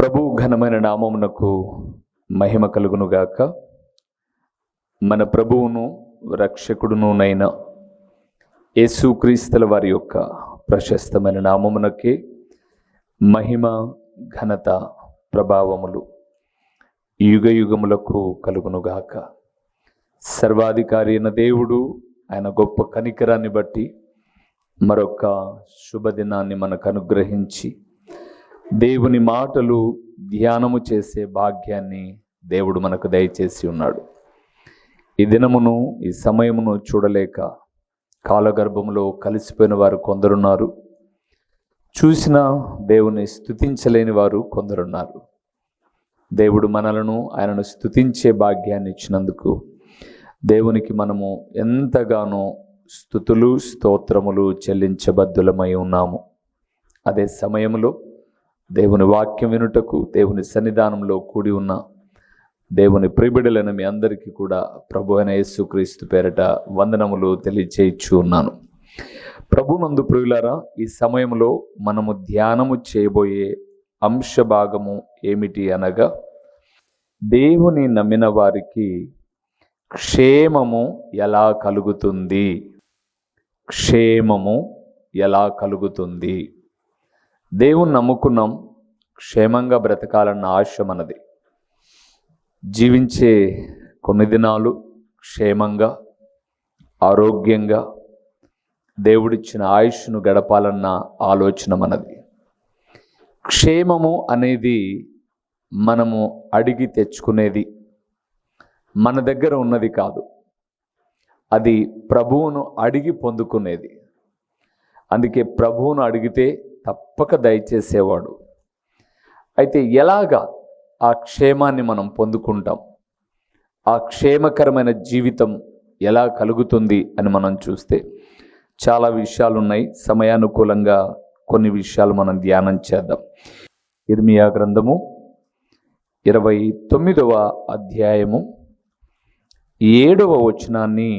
ప్రభు ఘనమైన నామమునకు మహిమ కలుగునుగాక. మన ప్రభువును రక్షకుడునునైన యేసుక్రీస్తుల వారి యొక్క ప్రశస్తమైన నామమునకే మహిమ, ఘనత, ప్రభావములు యుగ యుగములకు కలుగునుగాక. సర్వాధికారి అయిన దేవుడు ఆయన గొప్ప కనికరాన్ని బట్టి మరొక శుభదినాన్ని మనకు అనుగ్రహించి దేవుని మాటలు ధ్యానము చేసే భాగ్యాన్ని దేవుడు మనకు దయచేసి ఉన్నాడు. ఈ దినమును, ఈ సమయమును చూడలేక కాలగర్భంలో కలిసిపోయిన వారు కొందరున్నారు. చూసిన దేవుని స్తుతించలేని వారు కొందరున్నారు. దేవుడు మనలను, ఆయనను స్తుతించే భాగ్యాన్ని ఇచ్చినందుకు దేవునికి మనము ఎంతగానో స్తుతులు, స్తోత్రములు చెల్లించబద్దులమై ఉన్నాము. అదే సమయంలో దేవుని వాక్యం వినుటకు దేవుని సన్నిధానంలో కూడి ఉన్న దేవుని ప్రియబిడ్డలైన మీ అందరికీ కూడా ప్రభు అయిన యేసుక్రీస్తు పేరట వందనములు తెలియచేయచ్చు ఉన్నాను. ప్రభునందు ప్రియులారా, ఈ సమయంలో మనము ధ్యానము చేయబోయే అంశ భాగము ఏమిటి అనగా, దేవుని నమ్మిన వారికి క్షేమము ఎలా కలుగుతుంది. క్షేమము ఎలా కలుగుతుంది. దేవుని నమ్ముకున్నాం, క్షేమంగా బ్రతకాలన్న ఆశ మనది. జీవించే కొన్ని దినాలు క్షేమంగా, ఆరోగ్యంగా దేవుడిచ్చిన ఆయుష్ను గడపాలన్న ఆలోచన మనది. క్షేమము అనేది మనము అడిగి తెచ్చుకునేది, మన దగ్గర ఉన్నది కాదు. అది ప్రభువును అడిగి పొందుకునేది. అందుకే ప్రభువును అడిగితే తప్పక దయచేసేవాడు. అయితే ఎలాగా ఆ క్షేమాన్ని మనం పొందుకుంటాం, ఆ క్షేమకరమైన జీవితం ఎలా కలుగుతుంది అని మనం చూస్తే చాలా విషయాలు ఉన్నాయి. సమయానుకూలంగా కొన్ని విషయాలు మనం ధ్యానం చేద్దాం. ఇర్మియా గ్రంథము 29వ అధ్యాయము 7వ వచనాన్ని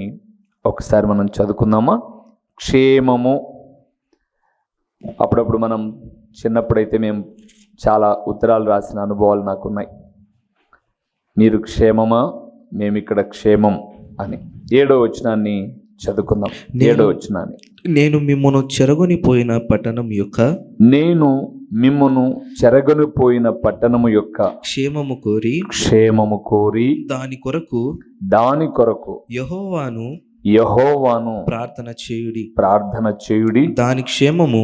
ఒకసారి మనం చదువుకుందామా. క్షేమము. అప్పుడప్పుడు మనం చిన్నప్పుడైతే మేము చాలా ఉత్తరాలు రాసిన అనుభవాలు నాకున్నాయి. మీరు క్షేమమా, మేమిక్కడ క్షేమం అని. 7వ వచనాన్ని చదువుకుందాం. 7వ వచనాన్ని. నేను మిమ్మును చెరగొనిపోయిన పట్టణం యొక్క చెరగొనిపోయిన పట్టణము యొక్క క్షేమము కోరి దాని కొరకు యెహోవాను ప్రార్థన చేయుడి. దాని క్షేమము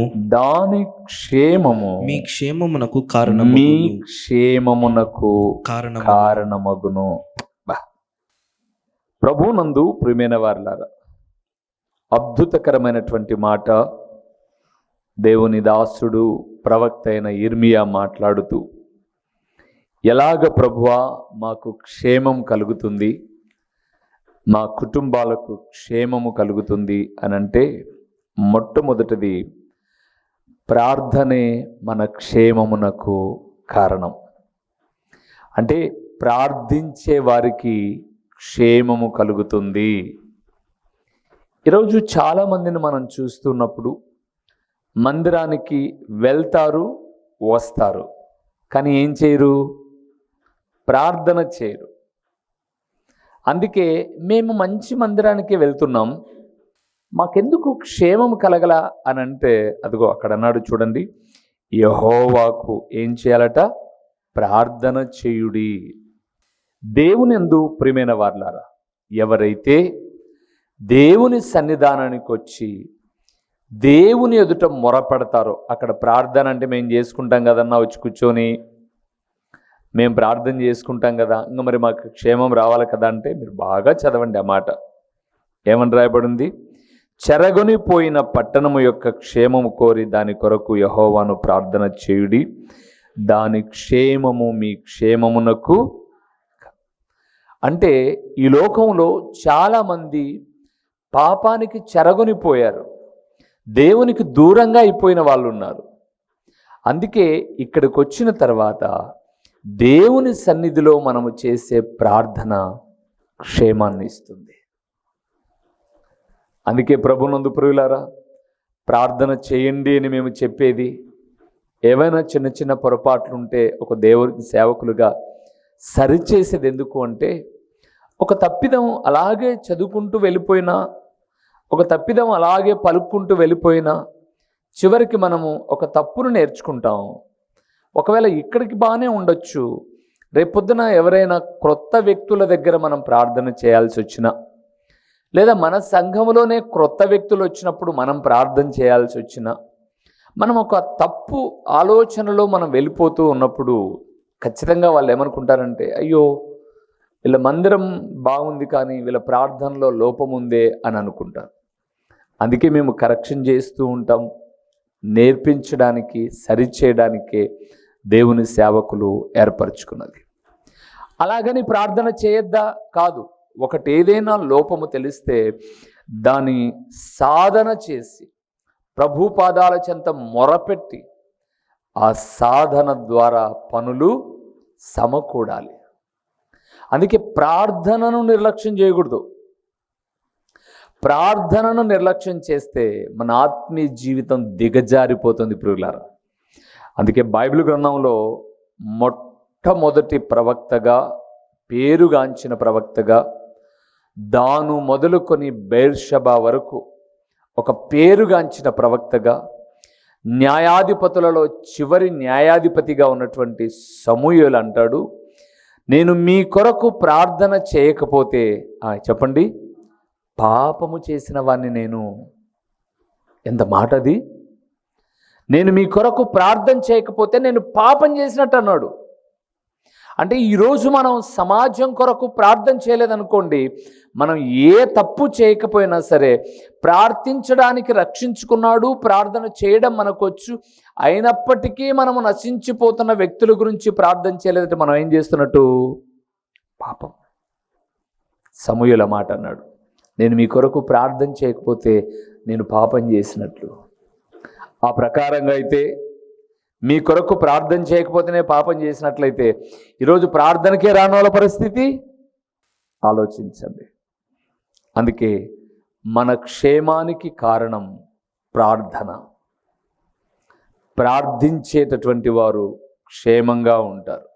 మీ క్షేమమునకు కారణమగును. ప్రభునందు ప్రియమైన వారలారా, అద్భుతకరమైనటువంటి మాట దేవుని దాసుడు ప్రవక్త అయిన ఇర్మియా మాట్లాడుతూ, ఎలాగ ప్రభువా మాకు క్షేమం కలుగుతుంది, మా కుటుంబాలకు క్షేమము కలుగుతుంది అని అంటే, మొట్టమొదటిది ప్రార్థనే మన క్షేమమునకు కారణం. అంటే ప్రార్థించే వారికి క్షేమము కలుగుతుంది. ఈరోజు చాలామందిని మనం చూస్తున్నప్పుడు మందిరానికి వెళ్తారు, వస్తారు, కానీ ఏం చేయరు? ప్రార్థన చేయరు. అందుకే మేము మంచి మందిరానికి వెళ్తున్నాం, మాకెందుకు క్షేమం కలగల అని అంటే, అదిగో అక్కడ అన్నాడు చూడండి, యెహోవాకు ఏం చేయాలట? ప్రార్థన చేయుడి. దేవుని యందు ప్రియమైన వారలారా, ఎవరైతే దేవుని సన్నిధానానికి వచ్చి దేవుని ఎదుట మొరపెడతారో, అక్కడ ప్రార్థన అంటే మేము చేసుకుంటాం కదన్నా, వచ్చి కూర్చొని మేము ప్రార్థన చేసుకుంటాం కదా, ఇంకా మరి మాకు క్షేమం రావాలి కదా అంటే, మీరు బాగా చదవండి ఆ మాట. ఏమని రాయబడింది? చెరగొనిపోయిన పట్టణము యొక్క క్షేమము కోరి దాని కొరకు యెహోవాను ప్రార్థన చేయుడి. దాని క్షేమము మీ క్షేమమునకు. అంటే ఈ లోకంలో చాలామంది పాపానికి చెరగొనిపోయారు, దేవునికి దూరంగా అయిపోయిన వాళ్ళు ఉన్నారు. అందుకే ఇక్కడికి వచ్చిన తర్వాత దేవుని సన్నిధిలో మనము చేసే ప్రార్థన క్షేమాన్ని ఇస్తుంది. అందుకే ప్రభునందు ప్రియులారా, ప్రార్థన చేయండి అని మేము చెప్పేది ఏవైనా చిన్న చిన్న పొరపాట్లు ఉంటే ఒక దేవుడికి సేవకులుగా సరిచేసేది ఎందుకు అంటే, ఒక తప్పిదం అలాగే చదువుకుంటూ వెళ్ళిపోయినా, ఒక తప్పిదం అలాగే పలుక్కుంటూ వెళ్ళిపోయినా చివరికి మనము ఒక తప్పును నేర్చుకుంటాం. ఒకవేళ ఇక్కడికి బాగానే ఉండొచ్చు, రేపొద్దున ఎవరైనా క్రొత్త వ్యక్తుల దగ్గర మనం ప్రార్థన చేయాల్సి వచ్చినా, లేదా మన సంఘంలోనే క్రొత్త వ్యక్తులు వచ్చినప్పుడు మనం ప్రార్థన చేయాల్సి వచ్చినా, మనం ఒక తప్పు ఆలోచనలో మనం వెళ్ళిపోతూ ఉన్నప్పుడు ఖచ్చితంగా వాళ్ళు ఏమనుకుంటారంటే, అయ్యో వీళ్ళ మందిరం బాగుంది కానీ వీళ్ళ ప్రార్థనలో లోపం ఉందే అని అనుకుంటారు. అందుకే మేము కరెక్షన్ చేస్తూ ఉంటాం. నేర్పించడానికి, సరిచేయడానికే దేవుని సేవకులు ఏర్పరచుకున్నది. అలాగని ప్రార్థన చేయొద్దా? కాదు. ఒకటి ఏదైనా లోపము తెలిస్తే దాని సాధన చేసి ప్రభు పాదాల చెంత మొరపెట్టి ఆ సాధన ద్వారా పనులు సమకూడాలి. అందుకే ప్రార్థనను నిర్లక్ష్యం చేయకూడదు. ప్రార్థనను నిర్లక్ష్యం చేస్తే మన ఆత్మీయ జీవితం దిగజారిపోతుంది ప్రియులారా. అందుకే బైబిల్ గ్రంథంలో మొట్టమొదటి ప్రవక్తగా, పేరుగాంచిన ప్రవక్తగా, దాను మొదలుకొని బెర్షెబా వరకు ఒక పేరుగాంచిన ప్రవక్తగా, న్యాయాధిపతులలో చివరి న్యాయాధిపతిగా ఉన్నటువంటి సమూయేలు అంటాడు, నేను మీ కొరకు ప్రార్థన చేయకపోతే చెప్పండి, పాపము చేసిన వాడిని నేను. ఎంత మాట అది! నేను మీ కొరకు ప్రార్థన చేయకపోతే నేను పాపం చేసినట్టు అన్నాడు. అంటే ఈరోజు మనం సమాజం కొరకు ప్రార్థన చేయలేదనుకోండి, మనం ఏ తప్పు చేయకపోయినా సరే ప్రార్థించడానికి రక్షించుకున్నాడు, ప్రార్థన చేయడం మనకొచ్చు, అయినప్పటికీ మనము నశించిపోతున్న వ్యక్తుల గురించి ప్రార్థన చేయలేదంటే మనం ఏం చేస్తున్నట్టు? పాపం. సమూయేలు మాట అన్నాడు, నేను మీ కొరకు ప్రార్థన చేయకపోతే నేను పాపం చేసినట్లు. ఆ ప్రకారంగా అయితే మీ కొరకు ప్రార్థన చేయకపోతేనే పాపం చేసినట్లయితే ఈరోజు ప్రార్థనకే రాని వాళ్ళ పరిస్థితి ఆలోచించండి. అందుకే మన క్షేమానికి కారణం ప్రార్థన. ప్రార్థించేటటువంటి వారు క్షేమంగా ఉంటారు.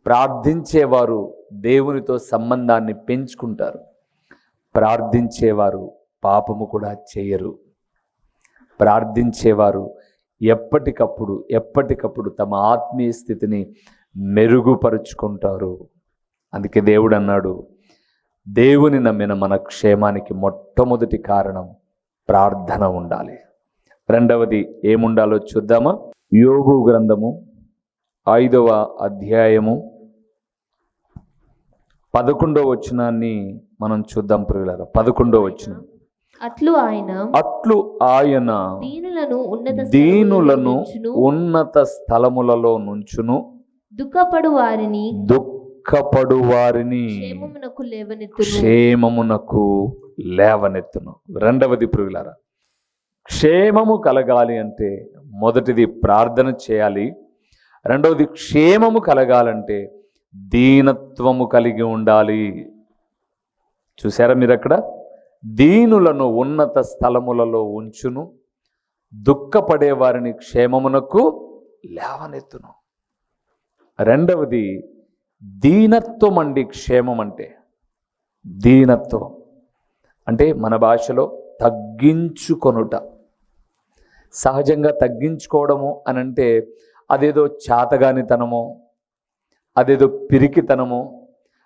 ప్రార్థించేవారు దేవునితో సంబంధాన్ని పెంచుకుంటారు. ప్రార్థించేవారు పాపము కూడా చేయరు. ప్రార్థించేవారు ఎప్పటికప్పుడు తమ ఆత్మీయ స్థితిని మెరుగుపరుచుకుంటారు. అందుకే దేవుడు అన్నాడు, దేవుని నమ్మిన మన క్షేమానికి మొట్టమొదటి కారణం ప్రార్థన ఉండాలి. రెండవది ఏముండాలో చూద్దామా? యోబు గ్రంథము 5వ అధ్యాయము 11వ వచనాన్ని మనం చూద్దాం ప్రియులారా. 11వ వచనం, అట్లు ఆయన దీనులను ఉన్నత స్థలములలో నుంచును, దుఃఖపడు వారిని క్షేమమునకు లేవనెత్తును. రెండవది ప్రియులారా, క్షేమము కలగాలి అంటే మొదటిది ప్రార్థన చేయాలి. రెండవది క్షేమము కలగాలంటే దీనత్వము కలిగి ఉండాలి. చూసారా మీరు అక్కడ? దీనులను ఉన్నత స్థలములలో ఉంచును, దుఃఖపడే వారిని క్షేమమునకు లేవనెత్తును. రెండవది దీనత్వం అండి. క్షేమం అంటే దీనత్వం అంటే మన భాషలో తగ్గించుకొనుట. సహజంగా తగ్గించుకోవడము అని అంటే అదేదో చాతగానితనమో, అదేదో పిరికితనమో,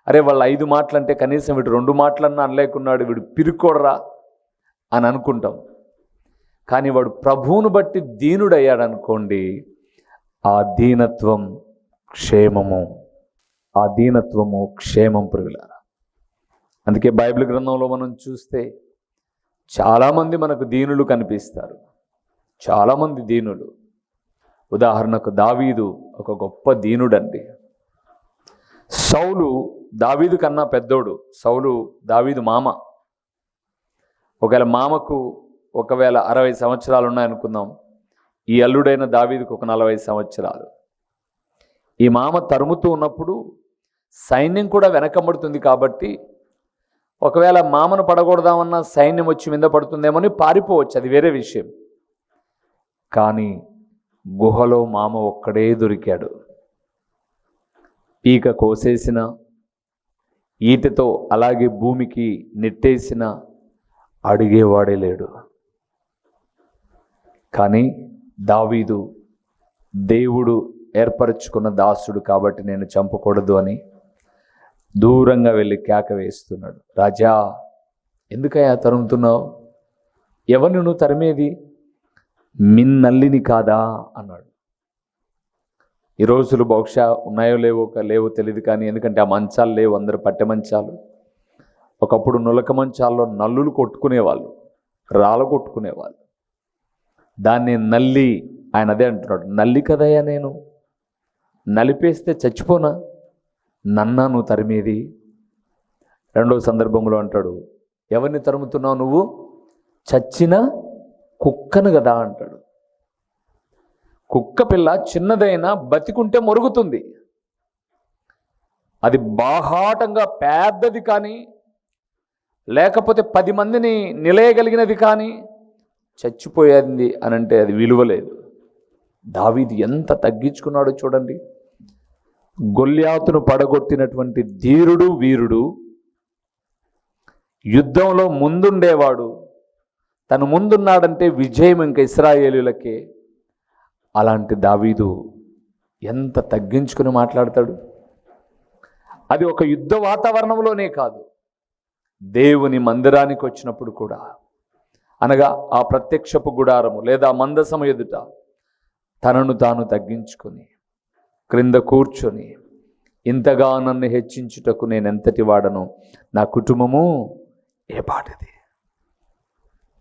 అరే వాళ్ళు 5 మాటలు అంటే కనీసం వీడు 2 మాటలన్నా అనలేకున్నాడు, వీడు పిరికోడరా అని అనుకుంటాం. కానీ వాడు ప్రభువును బట్టి దీనుడయ్యాడు అనుకోండి, ఆ దీనత్వం క్షేమము. ఆ దీనత్వము క్షేమం ప్రియులారా. అందుకే బైబిల్ గ్రంథంలో మనం చూస్తే చాలామంది మనకు దీనులు కనిపిస్తారు. చాలామంది దీనులు. ఉదాహరణకు దావీదు ఒక గొప్ప దీనుడండి. సౌలు దావీదు కన్నా పెద్దోడు. సౌలు దావీదు మామ. ఒకవేళ మామకు 60 సంవత్సరాలు ఉన్నాయనుకుందాం, ఈ అల్లుడైన దావీదుకు ఒక 40 సంవత్సరాలు. ఈ మామ తరుముతూ ఉన్నప్పుడు సైన్యం కూడా వెనకబడుతుంది కాబట్టి ఒకవేళ మామను పడగొడదామన్నా సైన్యం వచ్చి మీద పడుతుందేమని పారిపోవచ్చు, అది వేరే విషయం. కానీ గుహలో మామ ఒక్కడే దొరికాడు. పీక కోసేసిన, ఈటెతో అలాగే భూమికి నెట్టేసిన అడిగేవాడే లేడు. కానీ దావీదు దేవుడు ఏర్పరచుకున్న దాసుడు కాబట్టి నేను చంపకూడదు అని దూరంగా వెళ్ళి కేక వేస్తున్నాడు. రాజా, ఎందుకయ్యా తరుముతున్నావు? ఎవరిని నువ్వు తరిమేది? మిన్నల్లిని కాదా అన్నాడు. ఈ రోజులు బహుశా ఉన్నాయో లేవో తెలియదు, కానీ ఎందుకంటే ఆ మంచాలు లేవు, అందరు పట్టె మంచాలు. ఒకప్పుడు నులక మంచాల్లో నల్లులు కొట్టుకునేవాళ్ళు, రాళ్ళు కొట్టుకునేవాళ్ళు. దాన్ని నల్లి, ఆయన అదే అంటున్నాడు, నల్లి కదయ్యా నేను, నలిపేస్తే చచ్చిపోనా, నన్నా నువ్వు తరిమేది? రెండో సందర్భంలో అంటాడు, ఎవరిని తరుముతున్నావు నువ్వు? చచ్చిన కుక్కను కదా అంటాడు. కుక్క పిల్ల చిన్నదైనా బతికుంటే మొరుగుతుంది. అది బాహాటంగా పెద్దది కానీ, లేకపోతే 10 మందిని నిలయగలిగినది కానీ చచ్చిపోయింది అని అంటే అది విలువలేదు. దావీదు ఎంత తగ్గించుకున్నాడో చూడండి. గొల్యాతును పడగొట్టినటువంటి ధీరుడు, వీరుడు, యుద్ధంలో ముందుండేవాడు, తను ముందున్నాడంటే విజయం ఇంక ఇశ్రాయేలీయులకే. అలాంటి దావీదు ఎంత తగ్గించుకుని మాట్లాడతాడు. అది ఒక యుద్ధ వాతావరణంలోనే కాదు, దేవుని మందిరానికి వచ్చినప్పుడు కూడా, అనగా ఆ ప్రత్యక్షపు గుడారము లేదా మందసము ఎదుట తనను తాను తగ్గించుకొని క్రింద కూర్చొని, ఇంతగా నన్ను హెచ్చించుటకు నేనెంతటి వాడను, నా కుటుంబము ఏ పాటిది.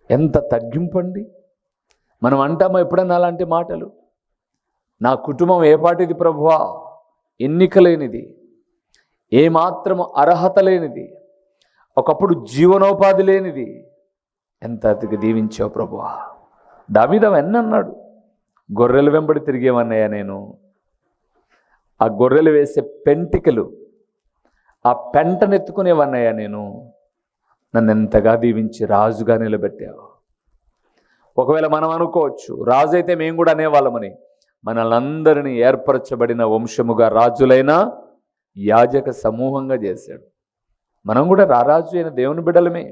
ఎంత తగ్గింపండి. మనం అంటామా ఎప్పుడన్నా అలాంటి మాటలు? నా కుటుంబం ఏ పాటిది ప్రభువా, ఎన్నిక లేనిది, ఏమాత్రము అర్హత లేనిది, ఒకప్పుడు జీవనోపాధి లేనిది, ఎంత అతికి దీవించావు ప్రభువా. దావీదు ఎన్నన్నాడు, గొర్రెల వెంబడి తిరిగేవన్నయ్యా నేను, ఆ గొర్రెలు వేసే పెంటికలు, ఆ పెంటనెత్తుకునేవన్నయ్యా నేను, నన్ను ఎంతగా దీవించి రాజుగా నిలబెట్టావు. ఒకవేళ మనం అనుకోవచ్చు, రాజు అయితే మేము కూడా అనేవాళ్ళమని. మనలందరినీ ఏర్పరచబడిన వంశముగా, రాజులైన యాజక సమూహంగా చేశాడు. మనం కూడా రారాజు అయిన దేవుని బిడ్డలమే.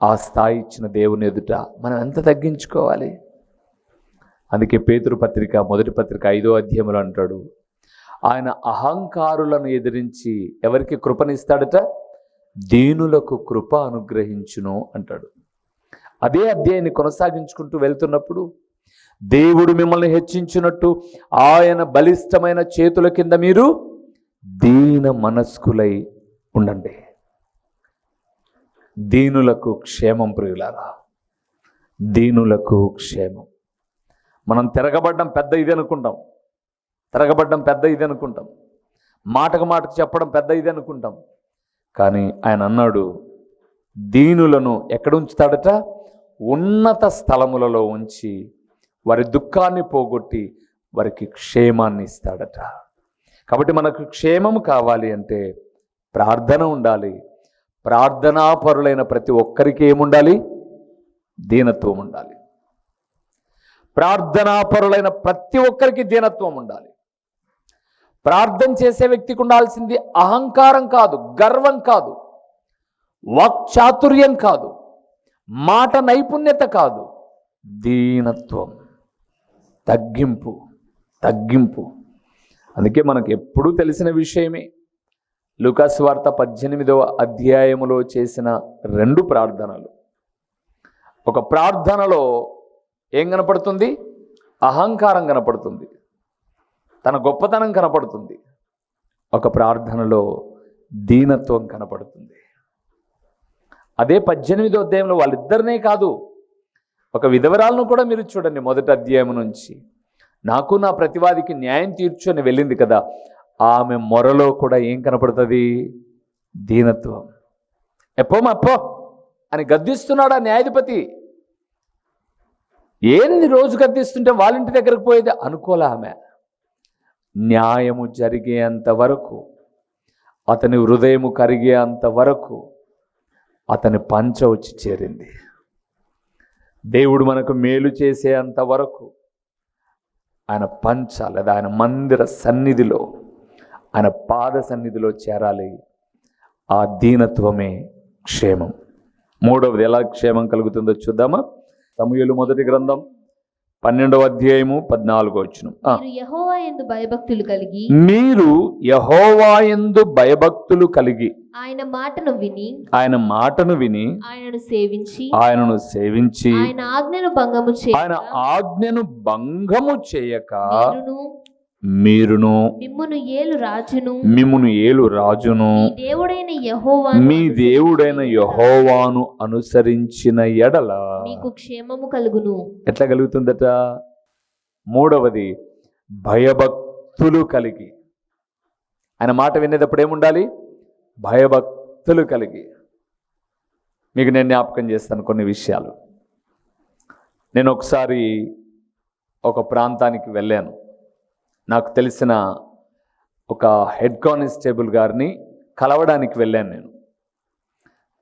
ఆ స్థాయి ఇచ్చిన దేవుని ఎదుట మనం ఎంత తగ్గించుకోవాలి. అందుకే పేతురు పత్రిక, మొదటి పత్రిక 5వ అధ్యాయంలో అంటాడు, ఆయన అహంకారులను ఎదిరించి ఎవరికి కృపనిస్తాడట? దీనులకు కృప అనుగ్రహించును అంటాడు. అదే అధ్యాయాన్ని కొనసాగించుకుంటూ వెళ్తున్నప్పుడు, దేవుడు మిమ్మల్ని హెచ్చించినట్టు ఆయన బలిష్టమైన చేతుల కింద మీరు దీన మనస్కులై ఉండండి. దీనులకు క్షేమం ప్రియులారా, దీనులకు క్షేమం. మనం తిరగబడ్డం పెద్ద ఇది అనుకుంటాం, మాటకు చెప్పడం పెద్ద ఇది అనుకుంటాం. కానీ ఆయన అన్నాడు, దీనులను ఎక్కడ ఉంచుతాడట? ఉన్నత స్థలములలో ఉంచి వారి దుఃఖాన్ని పోగొట్టి వారికి క్షేమాన్ని ఇస్తాడట. కాబట్టి మనకు క్షేమం కావాలి అంటే ప్రార్థన ఉండాలి. ప్రార్థనాపరులైన ప్రతి ఒక్కరికి ఏముండాలి? దీనత్వం ఉండాలి. ప్రార్థనాపరులైన ప్రతి ఒక్కరికి దీనత్వం ఉండాలి. ప్రార్థన చేసే వ్యక్తికి ఉండాల్సింది అహంకారం కాదు, గర్వం కాదు, వాక్చాతుర్యం కాదు, మాట నైపుణ్యత కాదు, దీనత్వం, తగ్గింపు. అందుకే మనకు ఎప్పుడూ తెలిసిన విషయమే, లూకాసు వార్త 18వ అధ్యాయములో చేసిన 2 ప్రార్థనలు. ఒక ప్రార్థనలో ఏం కనపడుతుంది? అహంకారం కనపడుతుంది, తన గొప్పతనం కనపడుతుంది. ఒక ప్రార్థనలో దీనత్వం కనపడుతుంది. అదే 18వ అధ్యాయంలో వాళ్ళిద్దరినే కాదు, ఒక విధవరాలను కూడా మీరు చూడండి. మొదటి అధ్యాయం నుంచి, నాకు నా ప్రతివాదికి న్యాయం తీర్చు అని వెళ్ళింది కదా, ఆమె మొరలో కూడా ఏం కనపడుతుంది? దీనత్వం. ఎప్పో అని గద్దిస్తున్నాడు ఆ న్యాయాధిపతి. ఏంది రోజు గద్దిస్తుంటే వాళ్ళ ఇంటి దగ్గరకు పోయేది అనుకోలే ఆమె. న్యాయము జరిగేంత వరకు, అతని హృదయము కరిగేంత వరకు అతని పంచ వచ్చి చేరింది. దేవుడు మనకు మేలు చేసేంత వరకు, ఆయన పంచ లేదా ఆయన మందిర సన్నిధిలో, ఆయన పాద సన్నిధిలో చేరాలి. ఆ దీనత్వమే క్షేమం. మూడవది ఎలా క్షేమం కలుగుతుందో చూద్దామా? సమూయేలు మొదటి గ్రంథం 12వ అధ్యాయము 14వ వచనం. మీరు యెహోవా యందు భయభక్తులు కలిగి మీరు యెహోవా యందు భయభక్తులు కలిగి ఆయన మాటను విని ఆయనను సేవించి ఆయన ఆజ్ఞను భంగము చేయక మీరును మిమ్మును ఏలు రాజును మీ దేవుడైన యెహోవాను అనుసరించిన ఎడల మీకు క్షేమము కలుగును. ఎట్లా కలుగుతుందట? మూడవది భయభక్తులు కలిగి. ఆయన మాట వినేటప్పుడు ఏముండాలి? భయభక్తులు కలిగి. మీకు నేను జ్ఞాపకం చేస్తాను కొన్ని విషయాలు. నేను ఒకసారి ఒక ప్రాంతానికి వెళ్ళాను. నాకు తెలిసిన ఒక హెడ్ కానిస్టేబుల్ గారిని కలవడానికి వెళ్ళాను. నేను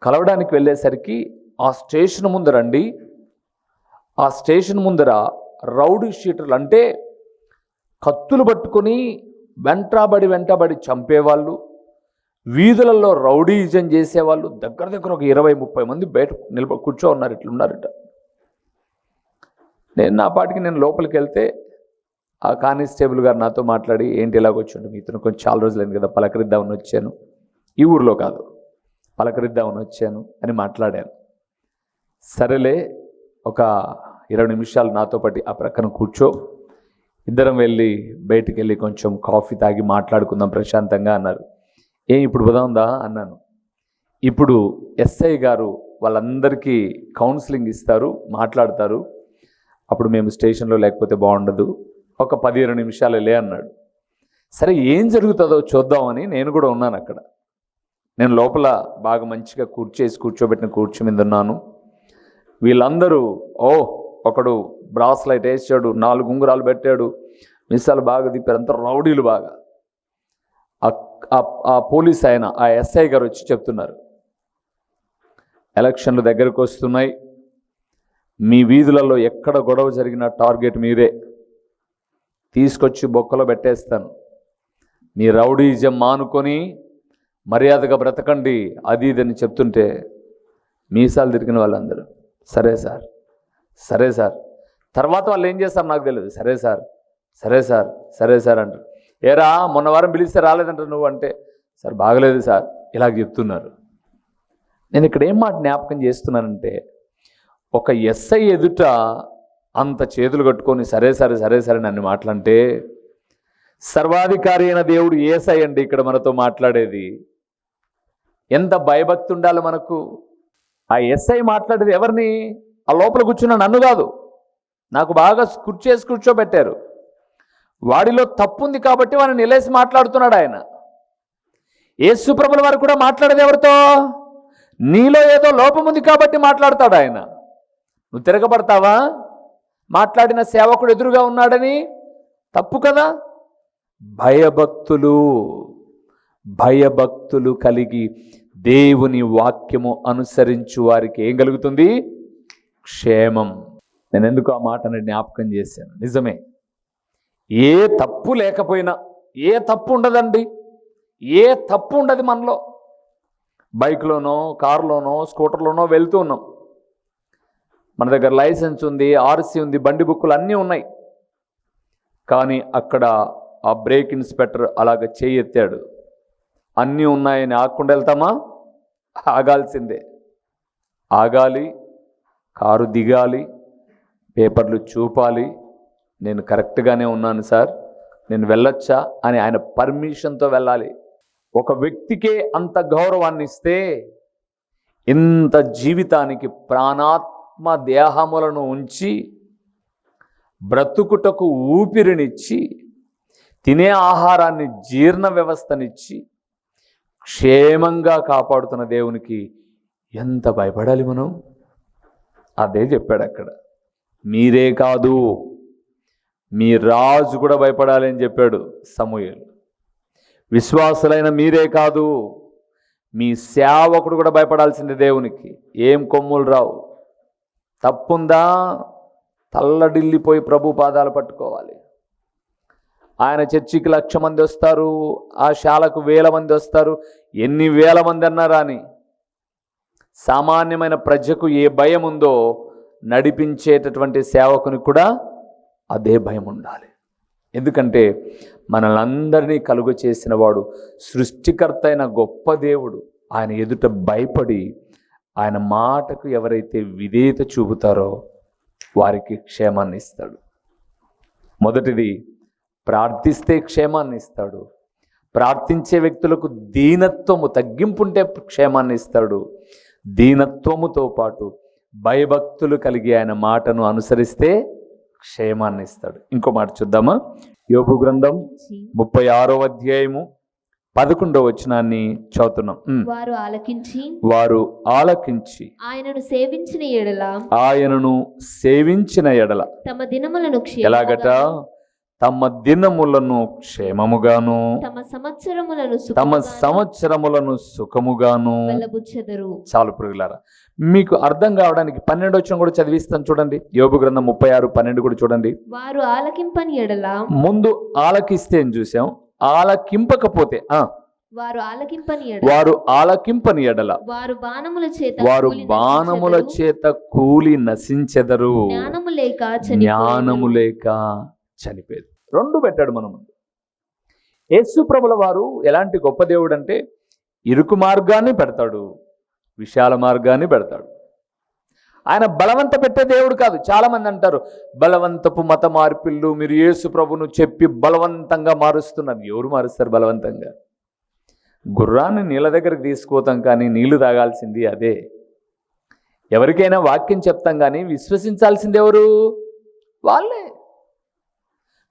కలవడానికి వెళ్ళేసరికి ఆ స్టేషన్ ముందర రౌడీ షీటర్లు, అంటే కత్తులు పట్టుకొని వెంటబడి చంపేవాళ్ళు, వీధులలో రౌడీజం చేసేవాళ్ళు దగ్గర ఒక 20-30 మంది బయట కూర్చో ఉన్నారు. ఇట్లున్నారట. నా పాటికి నేను లోపలికి వెళ్తే ఆ కానిస్టేబుల్ గారు నాతో మాట్లాడి, ఏంటి ఇలాగొచ్చిండు, మీతో కొంచెం చాలా రోజులైంది కదా, పలకరిద్దామని వచ్చాను, ఈ ఊర్లో కాదు, పలకరిద్దామని వచ్చాను అని మాట్లాడాను. సరేలే, ఒక 20 నిమిషాలు నాతో పాటు ఆ ప్రక్కన కూర్చో, ఇద్దరం వెళ్ళి బయటికి వెళ్ళి కొంచెం కాఫీ తాగి మాట్లాడుకుందాం ప్రశాంతంగా అన్నారు. ఇప్పుడు పోదాందా అన్నాను. ఇప్పుడు ఎస్ఐ గారు వాళ్ళందరికీ కౌన్సిలింగ్ ఇస్తారు, మాట్లాడతారు, అప్పుడు మేము స్టేషన్లో లేకపోతే బాగుండదు, ఒక 10-20 నిమిషాలు వెళ్ళే అన్నాడు. సరే, ఏం జరుగుతుందో చూద్దామని నేను కూడా ఉన్నాను అక్కడ. నేను లోపల బాగా మంచిగా కూర్చోబెట్టిన కూర్చో మీద ఉన్నాను. వీళ్ళందరూ ఒకడు బ్రాస్లైట్ వేసాడు, 4 ఉంగరాలు పెట్టాడు, మిస్సాలు బాగా తిప్పారు, అంతా రౌడీలు బాగా. ఆ పోలీస్ ఆయన, ఆ ఎస్ఐ గారు వచ్చి చెప్తున్నారు, ఎలక్షన్లు దగ్గరకు వస్తున్నాయి, మీ వీధులలో ఎక్కడ గొడవ జరిగిన టార్గెట్ మీరే, తీసుకొచ్చి బొక్కలో పెట్టేస్తాను, మీ రౌడీజం మానుకొని మర్యాదగా బ్రతకండి, అది ఇదని చెప్తుంటే మీసాలు తిరిగిన వాళ్ళందరూ సరే సార్. తర్వాత వాళ్ళు ఏం చేస్తారు నాకు తెలియదు, సరే సార్ అంటారు. ఏరా మొన్న వారం పిలిస్తే రాలేదంటారు నువ్వు అంటే, సార్ బాగలేదు సార్, ఇలాగ చెప్తున్నారు. నేను ఇక్కడ ఏం మాట జ్ఞాపకం చేస్తున్నానంటే, ఒక ఎస్ఐ ఎదుట అంత చేతులు కట్టుకొని సరే నన్ను మాట్లాంటే, సర్వాధికారి అయిన దేవుడు యేసయ్య అండి ఇక్కడ మనతో మాట్లాడేది. ఎంత భయభక్తి ఉండాలి మనకు. ఆ ఎస్ఐ మాట్లాడేది ఎవరిని? ఆ లోపల కూర్చున్న నన్ను కాదు, నాకు బాగా కూర్చోబెట్టారు. వాడిలో తప్పు ఉంది కాబట్టి వాడిని నిలేసి మాట్లాడుతున్నాడు ఆయన. యేసుప్రభుల వారు కూడా మాట్లాడేది ఎవరితో? నీలో ఏదో లోపం ఉంది కాబట్టి మాట్లాడతాడు ఆయన. నువ్వు తిరగబడతావా? మాట్లాడిన సేవకుడు ఎదురుగా ఉన్నాడని తప్పు కదా. భయభక్తులు కలిగి దేవుని వాక్యము అనుసరించు వారికి ఏం కలుగుతుంది? క్షేమం. నేను ఎందుకు ఆ మాటని జ్ఞాపకం చేశాను? నిజమే, ఏ తప్పు లేకపోయినా, ఏ తప్పు ఉండదండి, ఏ తప్పు ఉండదు మనలో. బైక్లోనో, కారులోనో, స్కూటర్లోనో వెళ్తూ ఉన్నాం, మన దగ్గర లైసెన్స్ ఉంది, ఆర్సీ ఉంది, బండి బుక్కులు అన్నీ ఉన్నాయి. కానీ అక్కడ ఆ బ్రేక్ ఇన్స్పెక్టర్ అలాగ చేయెత్తాడు. అన్నీ ఉన్నాయని ఆగకుండా వెళ్తామా? ఆగాల్సిందే. ఆగాలి, కారు దిగాలి, పేపర్లు చూపాలి, నేను కరెక్ట్గానే ఉన్నాను సార్, నేను వెళ్ళొచ్చా అని ఆయన పర్మిషన్తో వెళ్ళాలి. ఒక వ్యక్తికే అంత గౌరవాన్ని ఇస్తే, ఇంత జీవితానికి ప్రాణాత్మ దేహములను ఉంచి బ్రతుకుటకు ఊపిరినిచ్చి, తినే ఆహారాన్ని జీర్ణ వ్యవస్థనిచ్చి క్షేమంగా కాపాడుతున్న దేవునికి ఎంత భయపడాలి మనం. అదే చెప్పాడు అక్కడ. మీరే కాదు, మీ రాజు కూడా భయపడాలి అని చెప్పాడు సమూయేలు. విశ్వాసులైన మీరే కాదు, మీ సేవకుడు కూడా భయపడాల్సిందే దేవునికి. ఏం కొమ్ములు రావు. తప్పుందా? తల్లడిల్లిపోయి ప్రభు పాదాలు పట్టుకోవాలి. ఆయన చర్చికి 1,00,000 మంది వస్తారు, ఆ శాలకు 1,000 మంది వస్తారు. ఎన్ని వేల మంది అన్నారా అని సామాన్యమైన ప్రజకు ఏ భయం ఉందో నడిపించేటటువంటి సేవకునికి కూడా అదే భయం ఉండాలి. ఎందుకంటే మనల్ని అందరినీ కలుగ చేసిన వాడు, సృష్టికర్త అయిన గొప్ప దేవుడు. ఆయన ఎదుట భయపడి ఆయన మాటకు ఎవరైతే విధేయత చూపుతారో వారికి క్షేమాన్ని ఇస్తాడు. మొదటిది, ప్రార్థిస్తే క్షేమాన్ని ఇస్తాడు. ప్రార్థించే వ్యక్తులకు దీనత్వము, తగ్గింపుంటే క్షేమాన్ని ఇస్తాడు. దీనత్వముతో పాటు భయభక్తులు కలిగి ఆయన మాటను అనుసరిస్తే క్షేమాన్ని ఇస్తాడు. ఇంకో మాట చూద్దామా? యోబు గ్రంథం 36వ అధ్యాయము 11వ వచనాన్ని చదువుతున్నాం. వారు ఆలకించి ఆయనను సేవించిన ఎడల తమ దినములను ఎలాగట? తమ దినములను క్షేమముగాను తమ సంవత్సరములను సుఖముగాను. చాలు ప్రియులారా, మీకు అర్థం కావడానికి 12వ వచనం కూడా చదివిస్తాను చూడండి. యోబు గ్రంథం 36:12 కూడా చూడండి. వారు ఆలకింపని ఎడల, ముందు ఆలకిస్తే అని చూసాం, ఆలకింపకపోతే వారు ఆలకింపని ఎడల వారు బాణముల చేత కూలి నశించెదరు, జ్ఞానము లేక చనిపోయేది. 2 పెట్టాడు మన ముందు. యేసు ప్రభుల వారు ఎలాంటి గొప్ప దేవుడు అంటే ఇరుకు మార్గాన్ని పెడతాడు, విశాల మార్గాన్ని పెడతాడు. ఆయన బలవంత పెట్టే దేవుడు కాదు. చాలా మంది అంటారు బలవంతపు మత మార్పిళ్ళు, మీరు యేసు ప్రభును చెప్పి బలవంతంగా మారుస్తున్నారు. ఎవరు మారుస్తారు బలవంతంగా? గుర్రాన్ని నీళ్ళ దగ్గరికి తీసుకుపోతాం కానీ నీళ్లు తాగాల్సింది అదే. ఎవరికైనా వాక్యం చెప్తాం కానీ విశ్వసించాల్సింది ఎవరు? వాళ్ళే.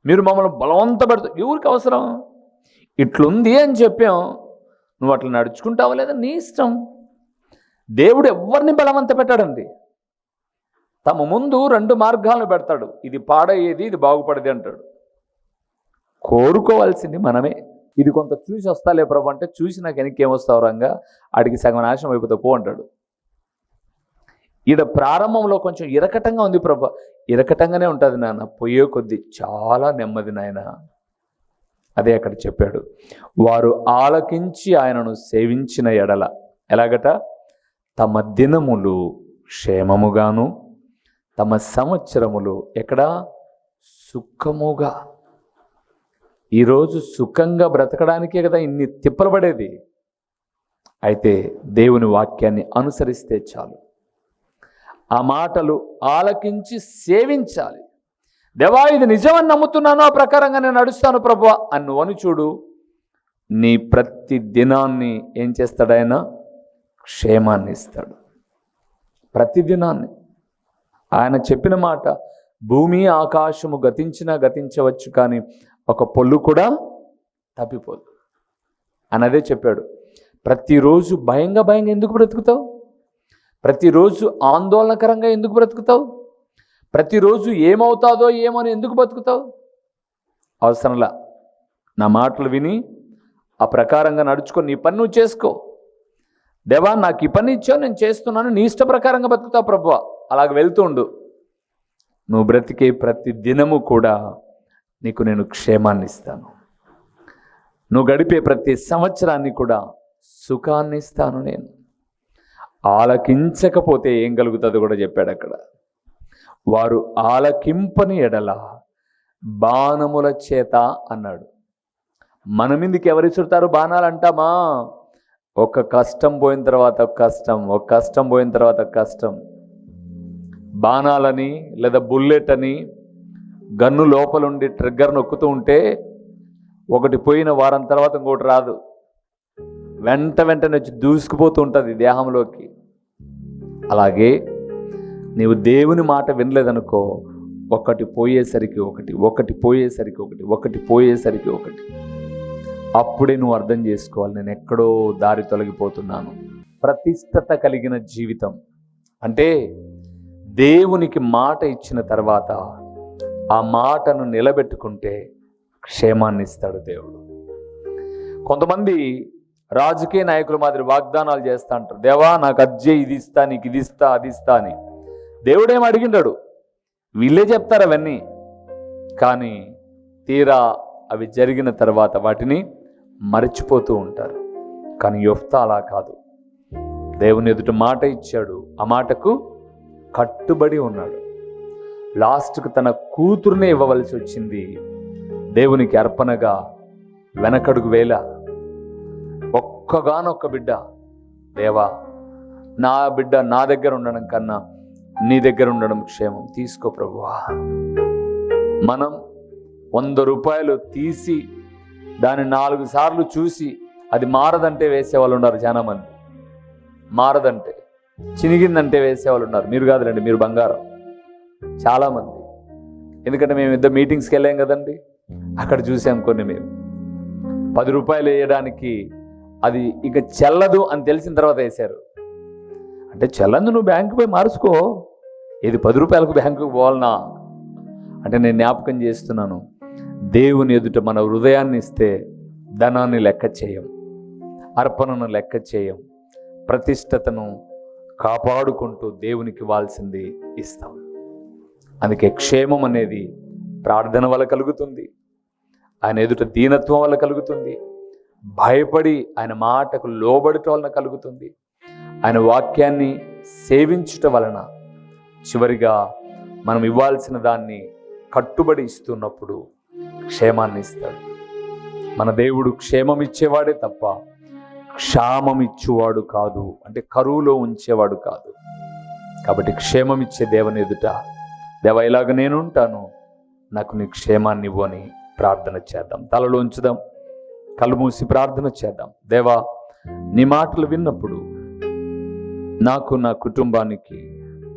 మీరు మమ్మల్ని బలవంత పెడతారు, ఎవరికి అవసరం? ఇట్లుంది అని చెప్పాం, నువ్వు అట్లా నడుచుకుంటావా లేదా నీ ఇష్టం. దేవుడు ఎవరిని బలవంత పెట్టాడండి. తమ ముందు 2 మార్గాలను పెడతాడు, ఇది పాడయ్యేది, ఇది బాగుపడేది అంటాడు. కోరుకోవాల్సింది మనమే. ఇది కొంత చూసి వస్తాలే ప్రభు అంటే, చూసి నాకు వెనక్కి ఏమొస్తావు రంగా, ఆడికి సగం నాశనం అయిపోతా పో అంటాడు. ఈడ ప్రారంభంలో కొంచెం ఇరకటంగా ఉంది ప్రభు, ఇరకటంగానే ఉంటుంది నాన్న, పోయే కొద్దీ చాలా నెమ్మది నాయన. అదే అక్కడ చెప్పాడు. వారు ఆలకించి ఆయనను సేవించిన ఎడల ఎలాగట? తమ దినములు క్షేమముగాను తమ సంవత్సరములు ఎక్కడా సుఖముగా. ఈరోజు సుఖంగా బ్రతకడానికే కదా ఇన్ని తిప్పలు పడేది. అయితే దేవుని వాక్యాన్ని అనుసరిస్తే చాలు. ఆ మాటలు ఆలకించి సేవించాలి. దేవా ఇది నిజమని నమ్ముతున్నాను, ఆ ప్రకారంగా నేను నడుస్తాను ప్రభువా అని నువ్వు చూడు. నీ ప్రతి దినాన్ని ఏం చేస్తాడు ఆయన? క్షేమాన్ని ఇస్తాడు. ప్రతి దినాన్ని ఆయన చెప్పిన మాట, భూమి ఆకాశము గతించినా గతించవచ్చు కానీ ఒక పొల్లు కూడా తప్పిపోదు అన్నదే చెప్పాడు. ప్రతిరోజు భయంగా ఎందుకు బ్రతుకుతావు? ప్రతిరోజు ఆందోళనకరంగా ఎందుకు బ్రతుకుతావు? ప్రతిరోజు ఏమవుతాదో ఏమని ఎందుకు బతుకుతావు? అవసరంలా. నా మాటలు విని ఆ ప్రకారంగా నడుచుకొని నీ పని నువ్వు చేసుకో. దేవా నాకు ఈ పని ఇచ్చావు, నేను చేస్తున్నాను, నీ ఇష్ట ప్రకారంగా బతుకుతావు ప్రభువా, అలాగ వెళ్తుండు. నువ్వు బ్రతికే ప్రతి దినము కూడా నీకు నేను క్షేమాన్ని ఇస్తాను. నువ్వు గడిపే ప్రతి సంవత్సరాన్ని కూడా సుఖాన్ని ఇస్తాను నేను. ఆలకించకపోతే ఏం కలుగుతుందో కూడా చెప్పాడు అక్కడ. వారు ఆలకింపని ఎడల బాణముల చేత అన్నాడు. మన మీదకి ఎవరు చుడతారు బాణాలు అంటామా? ఒక కష్టం పోయిన తర్వాత ఒక కష్టం, ఒక కష్టం పోయిన తర్వాత ఒక కష్టం. బాణాలని లేదా బుల్లెట్ అని గన్ను లోపలుండి ట్రిగ్గర్ నొక్కుతూ ఉంటే ఒకటి పోయిన వారం తర్వాత ఇంకోటి రాదు, వెంటనే వచ్చి దూసుకుపోతూ ఉంటుంది దేహంలోకి. అలాగే నీవు దేవుని మాట వినలేదనుకో, ఒకటి పోయేసరికి ఒకటి పోయేసరికి ఒకటి పోయేసరికి ఒకటి. అప్పుడే నువ్వు అర్థం చేసుకోవాలి, నేను ఎక్కడో దారి తొలగిపోతున్నాను. ప్రతిష్టత కలిగిన జీవితం అంటే దేవునికి మాట ఇచ్చిన తర్వాత ఆ మాటను నిలబెట్టుకుంటే క్షేమాన్ని ఇస్తాడు దేవుడు. కొంతమంది రాజకీయ నాయకుల మాదిరి వాగ్దానాలు చేస్తా అంటారు, దేవా నాకు అజ్జే ఇది ఇస్తా, నీకు ఇది ఇస్తా, అది ఇస్తా అని. దేవుడేం అడిగిండాడు? వీళ్ళే చెప్తారు అవన్నీ. కానీ తీరా అవి జరిగిన తర్వాత వాటిని మరచిపోతూ ఉంటారు. కానీ యొఫ్తా అలా కాదు. దేవుని ఎదుట మాట ఇచ్చాడు, ఆ మాటకు కట్టుబడి ఉన్నాడు. లాస్ట్కు తన కూతురునే ఇవ్వవలసి వచ్చింది. దేవునికి అర్పణగా వెనకడుగు వేల. ఒక్కగానొక్క బిడ్డ, దేవా నా బిడ్డ నా దగ్గర ఉండడం కన్నా నీ దగ్గర ఉండడం క్షేమం, తీసుకో ప్రభువా. మనం 100 రూపాయలు తీసి దాన్ని 4 సార్లు చూసి అది మారదంటే వేసేవాళ్ళు ఉన్నారు చాలా మంది. మారదంటే, చినిగిందంటే వేసేవాళ్ళు ఉన్నారు. మీరు కాదులేండి, మీరు బంగారం. చాలామంది, ఎందుకంటే మేము ఇద్దరు మీటింగ్స్కి వెళ్ళాం కదండి, అక్కడ చూసాం కొన్ని. మేము 10 రూపాయలు వేయడానికి అది ఇక చెల్లదు అని తెలిసిన తర్వాత వేశారు. అంటే చెల్లందు నువ్వు బ్యాంకు పోయి మార్చుకో, ఇది 10 రూపాయలకు బ్యాంకుకు పోవాలనా అంటే నేను జ్ఞాపకం చేస్తున్నాను. దేవుని ఎదుట మన హృదయాన్ని ఇస్తే ధనాన్ని లెక్క చేయం, అర్పణను లెక్క చేయం, ప్రతిష్టతను కాపాడుకుంటూ దేవునికి ఇవ్వాల్సింది ఇస్తాం. అందుకే క్షేమం అనేది ప్రార్థన వల్ల కలుగుతుంది, ఆయన ఎదుట దీనత్వం వల్ల కలుగుతుంది, భయపడి ఆయన మాటకు లోబడటం వలన కలుగుతుంది, ఆయన వాక్యాన్ని సేవించుట వలన, చివరిగా మనం ఇవ్వాల్సిన దాన్ని కట్టుబడి ఇస్తున్నప్పుడు క్షేమాన్ని ఇస్తాడు. మన దేవుడు క్షేమం ఇచ్చేవాడే తప్ప క్షామం ఇచ్చేవాడు కాదు, అంటే కరువులో ఉంచేవాడు కాదు. కాబట్టి క్షేమం ఇచ్చే దేవుని ఎదుట, దేవా ఇలాగ నేను ఉంటాను, నాకు నీ క్షేమాన్ని ఇవ్వు అని ప్రార్థన చేద్దాం. తలలో ఉంచుదాం, కళ్ళు మూసి ప్రార్థన చేద్దాం. దేవా నీ మాటలు విన్నప్పుడు నాకు నా కుటుంబానికి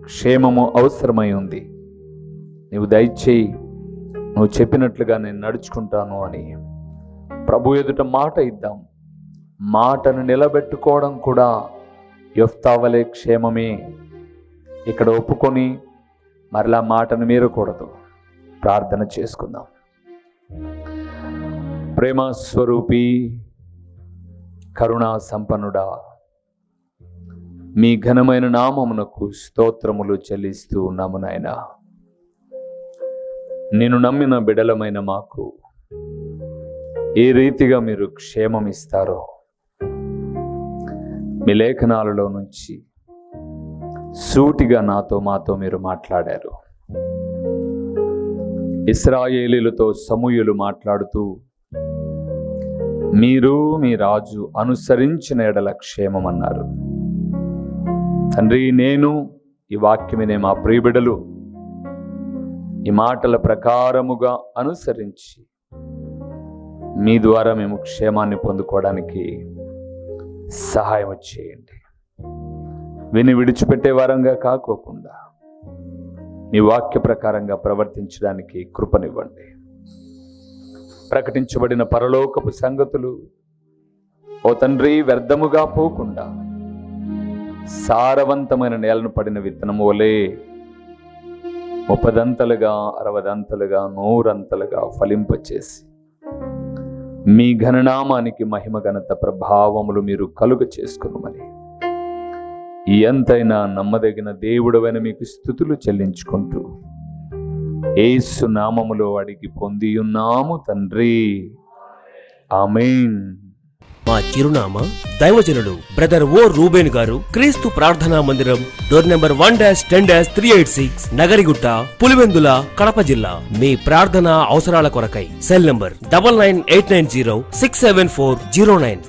క్షేమము అవసరమై ఉంది, నీవు దయచేయి, నువ్వు చెప్పినట్లుగా నేను నడుచుకుంటాను అని ప్రభు ఎదుట మాట ఇద్దాం. మాటను నిలబెట్టుకోవడం కూడా యొఫ్తా వలె క్షేమమే. ఇక్కడ ఒప్పుకొని మరలా మాటను మీరకూడదు. ప్రార్థన చేసుకుందాం. ప్రేమ స్వరూపి, కరుణా సంపన్నుడా, మీ ఘనమైన నామమునకు స్తోత్రములు చెల్లిస్తూ ఉన్నాము నాయనా. నేను నమ్మిన బిడలమైన మాకు ఏ రీతిగా మీరు క్షేమం ఇస్తారో మీ లేఖనాలలో నుంచి సూటిగా మాతో మీరు మాట్లాడారు. ఇశ్రాయేలీలతో సమూయేలు మాట్లాడుతూ మీరు మీ రాజు అనుసరించిన ఎడల క్షేమం అన్నారు. తండ్రి, నేను ఈ వాక్యమినే మా ప్రియబిడలు ఈ మాటల ప్రకారముగా అనుసరించి మీ ద్వారా మేము క్షేమాన్ని పొందుకోవడానికి సహాయం చేయండి. విని విడిచిపెట్టే వారంగా కాకోకుండా మీ వాక్య ప్రకారంగా ప్రవర్తించడానికి కృపనివ్వండి. ప్రకటించబడిన పరలోకపు సంగతులు ఓ తండ్రి వ్యర్థముగా పోకుండా సారవంతమైన నేలను పడిన విత్తనము వలె 30 అంతలుగా 60 అంతలుగా 100 అంతలుగా ఫలింపచేసి మీ ఘననామానికి మహిమ ఘనత ప్రభావములు మీరు కలుగ చేసుకున్నమని ఈ ఎంతైనా నమ్మదగిన దేవుడవైన మీకు స్తుతులు చెల్లించుకుంటూ యేసు నామములో అడిగి పొంది ఉన్నాము తండ్రి, ఆమేన్. మా చిరునామా దైవజనులు బ్రదర్ ఓ రూబేన్ గారు, క్రీస్తు ప్రార్థనా మందిరం, డోర్ నెంబర్ 1-386, నగరిగుట్ట, పులివెందుల, కడప జిల్లా. మీ ప్రార్థన అవసరాల కొరకై సెల్ నంబర్ 9989067409.